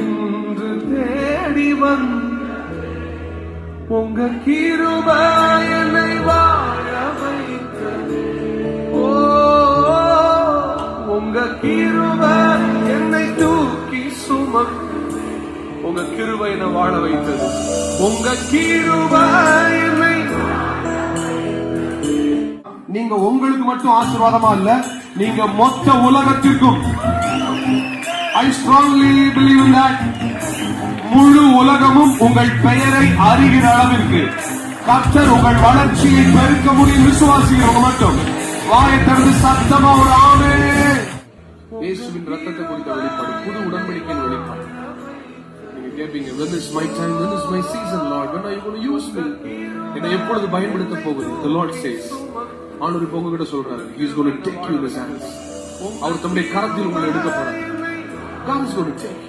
இன்று தேடி உங்க கிருபை என்னை வாழ வைத்தது. ஓ, உங்க கிருபை என்னை தூக்கி உங்க கிருபை என்னை வாழ வைத்தது. உங்க கிருபை என்னை. நீங்க உங்களுக்கு மட்டும் ஆசீர்வாதமா இல்ல, நீங்க மொத்த உலகத்திற்கும். I strongly believe in that. முழு உலகமும் உங்கள் பெயரை அறிகிற அளவிற்கு கர்த்தர் உங்கள் வளர்ச்சியை பெருக்க முடியும். விசுவாசிக்கிறவங்க மட்டும் வாயை திறந்து சத்தமா ஒரு ஆமென். இயேசுவின் ரத்தத்தை குறித்த வெளிப்பாடு, புது உடன்படிக்கையின் வெளிப்பாடு. நீங்க கேட்பீங்க, when is my time, when is my season, Lord, when are you going to use me? என்னை எப்பொழுது பயன்படுத்த போகுது? The Lord says, ஆண்டவர் இப்ப உங்ககிட்ட சொல்றாரு, he is going to take you in his hands. அவர் தம்முடைய கரத்தில் உங்களை எடுக்க போறார். God is going to take you.